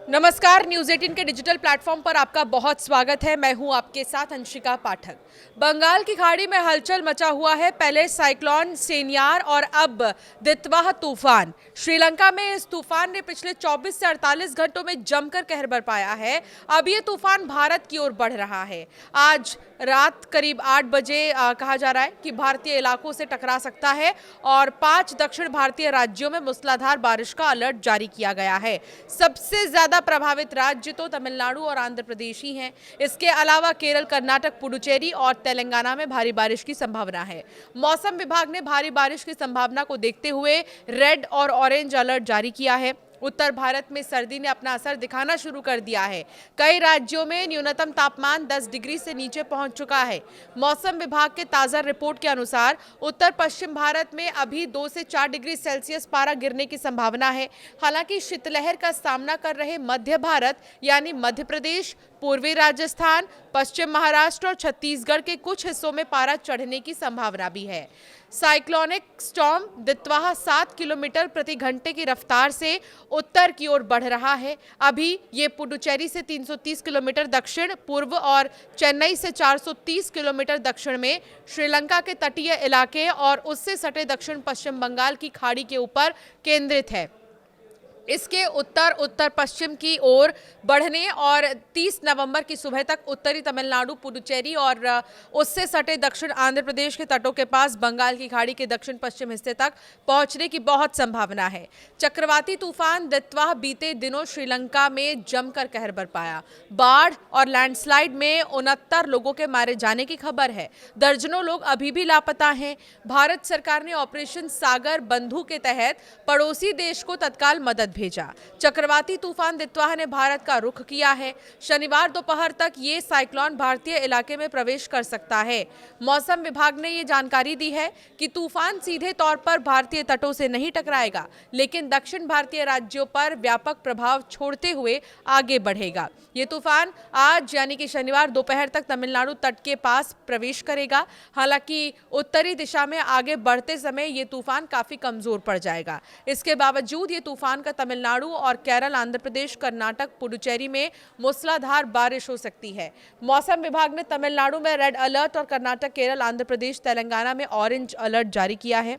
नमस्कार, न्यूज़ 18 के digital platform पर आपका बहुत स्वागत है। मैं हूं आपके साथ अंशिका पाठक। बंगाल की खाड़ी में हलचल मचा हुआ है। पहले साइक्लोन सेनियार और अब दितवाह तूफान। श्रीलंका में इस तूफान ने पिछले 24 से 48 घंटों में जमकर कहर बरपाया है। अब ये तूफान भारत की ओर बढ़ रहा है। आज रात करीब 8 बजे कहा जा रहा है कि भारतीय इलाकों से टकरा सकता है और 5 दक्षिण भारतीय राज्यों में मूसलाधार बारिश का अलर्ट जारी किया गया है। सबसे ज्यादा प्रभावित राज्य तो तमिलनाडु और आंध्र प्रदेश ही हैं। इसके अलावा केरल, कर्नाटक, पुडुचेरी और तेलंगाना में भारी बारिश की संभावना है। मौसम विभाग ने भारी बारिश की संभावना को देखते हुए रेड और ऑरेंज अलर्ट जारी किया है। उत्तर भारत में सर्दी ने अपना असर दिखाना शुरू कर दिया है। कई राज्यों में न्यूनतम तापमान 10 डिग्री से नीचे पहुंच चुका है। मौसम विभाग के ताजा रिपोर्ट के अनुसार उत्तर पश्चिम भारत में अभी 2 से 4 डिग्री सेल्सियस पारा गिरने की संभावना है। हालांकि शीतलहर का सामना कर रहे मध्य भारत यानी मध्य प्रदेश, पूर्वी राजस्थान, पश्चिम महाराष्ट्र और छत्तीसगढ़ के कुछ हिस्सों में पारा चढ़ने की संभावना भी है। साइक्लोनिक स्टॉर्म दितवाह 7 किलोमीटर प्रति घंटे की रफ्तार से उत्तर की ओर बढ़ रहा है। अभी ये पुडुचेरी से 330 किलोमीटर दक्षिण पूर्व और चेन्नई से 430 किलोमीटर दक्षिण में श्रीलंका के तटीय इलाके और उससे सटे दक्षिण पश्चिम बंगाल की खाड़ी के ऊपर केंद्रित है। इसके उत्तर उत्तर पश्चिम की ओर बढ़ने और 30 नवंबर की सुबह तक उत्तरी तमिलनाडु, पुडुचेरी और उससे सटे दक्षिण आंध्र प्रदेश के तटों के पास बंगाल की खाड़ी के दक्षिण पश्चिम हिस्से तक पहुंचने की बहुत संभावना है। चक्रवाती तूफान दितवाह बीते दिनों श्रीलंका में जमकर कहर बरपाया। बाढ़ और लैंडस्लाइड में 69 लोगों के मारे जाने की खबर है। दर्जनों लोग अभी भी लापता हैं। भारत सरकार ने ऑपरेशन सागर बंधु के तहत पड़ोसी देश को तत्काल मदद भेजा। चक्रवाती तूफान दितवाह ने भारत का रुख किया है। शनिवार दोपहर तक ये साइक्लोन भारतीय इलाके में प्रवेश कर सकता है। मौसम विभाग ने ये जानकारी दी है कि तूफान सीधे तौर पर भारतीय तटों से नहीं टकराएगा, लेकिन दक्षिण भारतीय राज्यों पर व्यापक प्रभाव छोड़ते हुए आगे बढ़ेगा। ये तूफान आज यानी कि शनिवार दोपहर तक तमिलनाडु तट के पास प्रवेश करेगा। हालांकि उत्तरी दिशा में आगे बढ़ते समय ये तूफान काफी कमजोर पड़ जाएगा। इसके बावजूद ये तूफान का तमिलनाडु और केरल, आंध्र प्रदेश, कर्नाटक, पुडुचेरी में मूसलाधार बारिश हो सकती है। मौसम विभाग ने तमिलनाडु में रेड अलर्ट और कर्नाटक, केरल, आंध्र प्रदेश, तेलंगाना में ऑरेंज अलर्ट जारी किया है।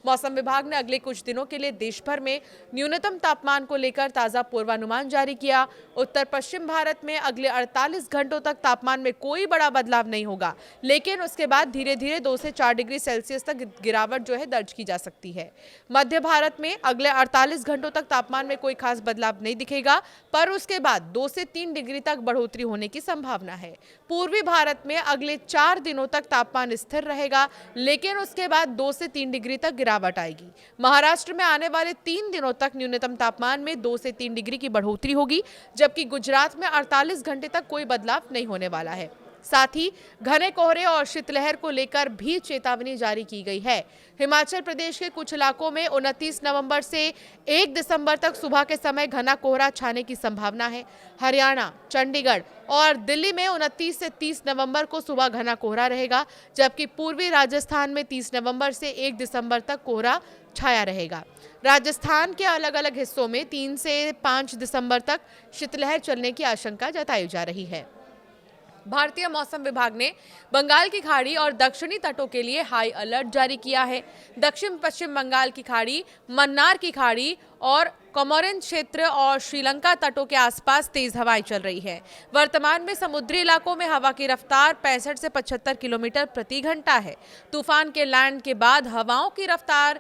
मौसम विभाग ने अगले कुछ दिनों के लिए देश भर में न्यूनतम तापमान को लेकर ताजा पूर्वानुमान जारी किया। उत्तर पश्चिम भारत में अगले 48 घंटों तक तापमान में कोई बड़ा बदलाव नहीं होगा, लेकिन उसके बाद धीरे धीरे 2 से 4 डिग्री सेल्सियस तक गिरावट दर्ज की जा सकती है। मध्य भारत में अगले 48 घंटों तक तापमान में कोई खास बदलाव नहीं दिखेगा, पर उसके बाद 2 से 3 डिग्री तक बढ़ोतरी होने की संभावना है। पूर्वी भारत में अगले 4 दिनों तक तापमान स्थिर रहेगा, लेकिन उसके बाद 2 से 3 डिग्री तक गिरावट आएगी। महाराष्ट्र में आने वाले 3 दिनों तक न्यूनतम तापमान में 2 से 3 डिग्री की बढ़ोतरी होगी, जबकि गुजरात में 48 घंटे तक कोई बदलाव नहीं होने वाला है। साथ ही घने कोहरे और शीतलहर को लेकर भी चेतावनी जारी की गई है। हिमाचल प्रदेश के कुछ इलाकों में 29 नवंबर से 1 दिसंबर तक सुबह के समय घना कोहरा छाने की संभावना है। हरियाणा, चंडीगढ़ और दिल्ली में 29 से 30 नवंबर को सुबह घना कोहरा रहेगा, जबकि पूर्वी राजस्थान में 30 नवंबर से 1 दिसंबर तक कोहरा छाया रहेगा। राजस्थान के अलग अलग हिस्सों में 3 से 5 दिसंबर तक शीतलहर चलने की आशंका जताई जा रही है। भारतीय मौसम विभाग ने बंगाल की खाड़ी और दक्षिणी तटों के लिए हाई अलर्ट जारी किया है। दक्षिण पश्चिम बंगाल की खाड़ी, मन्नार की खाड़ी और कोमोरिन क्षेत्र और श्रीलंका तटों के आसपास तेज हवाएं चल रही है। वर्तमान में समुद्री इलाकों में हवा की रफ्तार 65 से 75 किलोमीटर प्रति घंटा है। तूफान के लैंड के बाद हवाओं की रफ्तार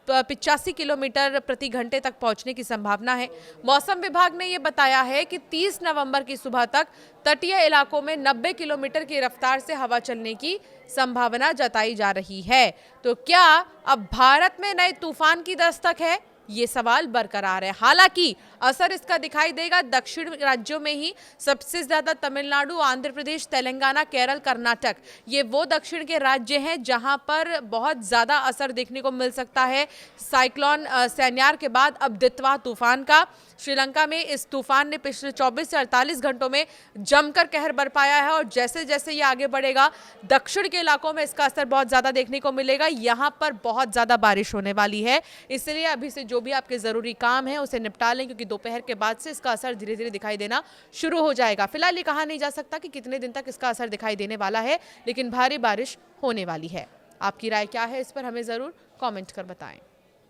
85 किलोमीटर प्रति घंटे तक पहुंचने की संभावना है। मौसम विभाग ने यह बताया है कि 30 नवंबर की सुबह तक तटीय इलाकों में 90 किलोमीटर की रफ्तार से हवा चलने की संभावना जताई जा रही है। तो क्या अब भारत में नए तूफान की दस्तक है? ये सवाल बरकरार है। हालांकि असर इसका दिखाई देगा दक्षिण राज्यों में ही। सबसे ज्यादा तमिलनाडु, आंध्र प्रदेश, तेलंगाना, केरल, कर्नाटक, ये वो दक्षिण के राज्य हैं जहां पर बहुत ज्यादा असर देखने को मिल सकता है साइक्लोन सेनियार के बाद अब दितवाह तूफान का। श्रीलंका में इस तूफान ने पिछले 24 से 48 घंटों में जमकर कहर बरपाया है और जैसे जैसे ये आगे बढ़ेगा दक्षिण के इलाकों में इसका असर बहुत ज्यादा देखने को मिलेगा। यहाँ पर बहुत ज्यादा बारिश होने वाली है, इसलिए अभी से जो भी आपके जरूरी काम है उसे निपटा लें, क्योंकि क्योंकि दोपहर के बाद से इसका असर धीरे धीरे दिखाई देना शुरू हो जाएगा। फिलहाल ये कहा नहीं जा सकता कि कितने दिन तक इसका असर दिखाई देने वाला है, लेकिन भारी बारिश होने वाली है। आपकी राय क्या है इस पर हमें ज़रूर कमेंट कर बताएं।